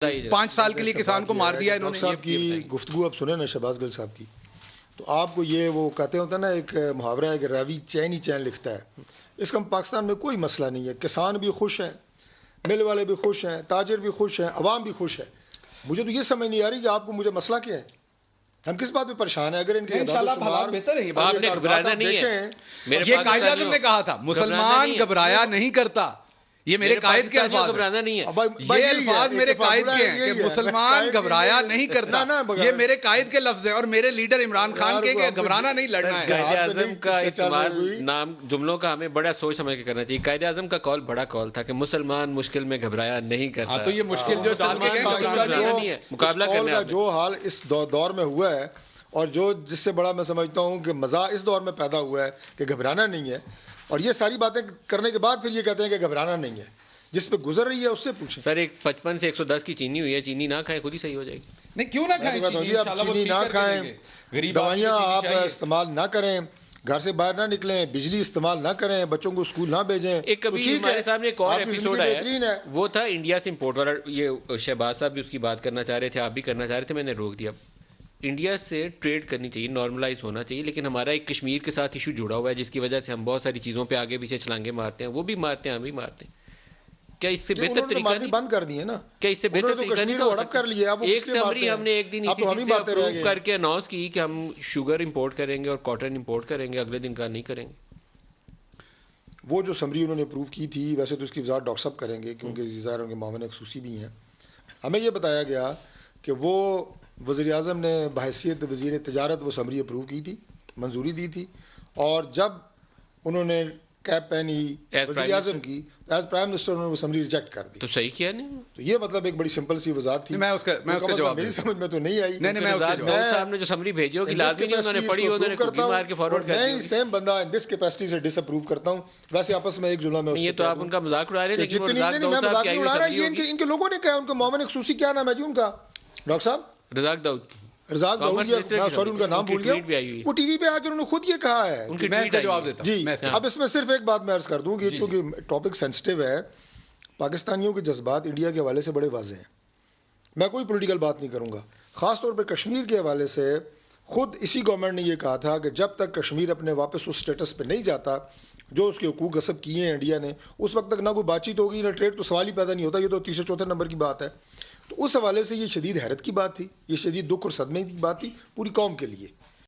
5 سال کے لیے کسان کو مار دیا انہوں نے. صاحب کی گفتگو آپ سنیں نا شہباز گل صاحب کی، تو آپ کو یہ وہ کہتے ہوتا ہے نا ایک محاورہ ہے کہ راوی چین ہی چین لکھتا ہے. اس کا پاکستان میں کوئی مسئلہ نہیں ہے، کسان بھی خوش ہیں، مل والے بھی خوش ہیں، تاجر بھی خوش ہیں، عوام بھی خوش ہے. مجھے تو یہ سمجھ نہیں آ رہی کہ آپ کو مجھے مسئلہ کیا ہے، ہم کس بات پہ پریشان ہیں؟ اگر ان کے حالات بہتر ہے. آپ نے گھبرانا نہیں ہے. یہ قائد اعظم نے کہا تھا مسلمان گھبرایا نہیں کرتا. یہ میرے قائد کے الفاظ گھبرانا نہیں ہے. یہ الفاظ میرے قائد کے ہیں کہ مسلمان گھبرایا نہیں کرتا. یہ میرے قائد کے لفظ ہیں اور میرے لیڈر عمران خان کے کہ گھبرانا نہیں لڑنا ہے. قائد اعظم کا استعمال نام جملوں کا ہمیں بڑا سوچ سمجھ کے کرنا چاہیے. قائد اعظم کا قول بڑا قول تھا کہ مسلمان مشکل میں گھبرایا نہیں کرتا. تو یہ مشکل جو مقابلہ کرنے کا جو حال اس دور میں ہوا ہے اور جو جس سے بڑا میں سمجھتا ہوں کہ مزہ اس دور میں پیدا ہوا ہے کہ گھبرانا نہیں ہے، اور یہ ساری باتیں کرنے کے بعد پھر یہ کہتے ہیں کہ گھبرانا نہیں ہے. جس پہ گزر رہی ہے اس سے پوچھیں. سر ایک 55 سے 110 کی چینی ہوئی ہے، چینی نہ کھائیں خود ہی صحیح ہو جائے گی. نہیں کیوں نہ کھائیں چینی نہ کھائیں، دوائیاں آپ استعمال نہ کریں، گھر سے باہر نہ نکلیں، بجلی استعمال نہ کریں، بچوں کو اسکول نہ بھیجیں. ایک کبھی ہمارے سامنے ایک اور ایپیسوڈ ہے، وہ تھا انڈیا سے امپورٹ والا. یہ شہباز صاحب بھی اس کی بات کرنا چاہ رہے تھے، آپ بھی کرنا چاہ رہے تھے، میں نے روک دیا. انڈیا سے ٹریڈ کرنی چاہیے، نارملائز ہونا چاہیے، لیکن ہمارا ایک کشمیر کے ساتھ ایشو جڑا ہوا ہے جس کی وجہ سے ہم بہت ساری چیزوں پہ آگے پیچھے چھلانگیں مارتے ہیں. وہ بھی مارتے ہیں، ہم بھی مارتے ہیں. کیا اس سے بہتر طریقہ نہیں بند کر دیے نا؟ کیا اس سے بہتر طریقہ نہیں تھا؟ ایک سمری ہم نے ایک دن اسی چیز سے اپروو کر کے اناؤنس کی کہ ہم شوگر امپورٹ کریں گے اور کاٹن امپورٹ کریں گے، اگلے دن کا نہیں کریں گے. وہ جو سمری انہوں نے اپروو کی تھی، ویسے تو اس کی وزارت ڈاکٹر صاحب کریں گے کیونکہ ظاہر ان کے معاون خصوصی بھی ہیں. ہمیں یہ بتایا گیا کہ وہ وزیر اعظم نے بحیثیت وزیر تجارت وہ سمری اپروو کی تھی، منظوری دی تھی، اور جب انہوں نے کیپ پہنی وزیر اعظم کی ایز پرائم منسٹر، انہوں نے وہ سمری ریجیکٹ کر دی. تو صحیح کیا نہیں؟ تو یہ مطلب ایک بڑی سمپل سی وضاحت تھی. میں اس کا جواب میری سمجھ میں تو نہیں آئی. صاحب نے جو سمری بھیجی ہوگی لازمی نہیں انہوں نے پڑھی ہو، انہوں نے کپی مار کے فارورڈ کر دی. میں سیم بندہ ان دس کیپیسٹی سے ڈس اپروو کرتا ہوں. ویسے آپس میں ایک جملہ میں یہ تو آپ ان کا مذاق اڑا رہے ہیں، لیکن میں مذاق نہیں اڑا رہا. یہ ان کے لوگوں نے کہا، ان کے معاون خصوصی کیا نام ہے جی ان کا؟ ڈاکٹر صاحب رزاق داؤد. رزاق داؤد، سوری ان کا نام بھول گیا. وہ ٹی وی پہ آ کے انہوں نے خود یہ کہا ہے. میں اس کا جواب دیتا ہوں جی. اب اس میں صرف ایک بات میں عرض کر دوں کہ چونکہ ٹاپک سینسٹیو ہے، پاکستانیوں کے جذبات انڈیا کے حوالے سے بڑے واضح ہیں. میں کوئی پولیٹیکل بات نہیں کروں گا. خاص طور پہ کشمیر کے حوالے سے خود اسی گورنمنٹ نے یہ کہا تھا کہ جب تک کشمیر اپنے واپس اس سٹیٹس پہ نہیں جاتا جو اس کے حقوق غصب کیے ہیں انڈیا نے، اس وقت تک نہ کوئی بات چیت ہوگی، نہ ٹریڈ. تو سوال ہی پیدا نہیں ہوتا. یہ تو تیسرے چوتھے نمبر کی بات ہے. تو اس حوالے سے یہ شدید حیرت کی بات تھی، یہ شدید دکھ اور صدمے کی بات تھی پوری قوم کے لیے.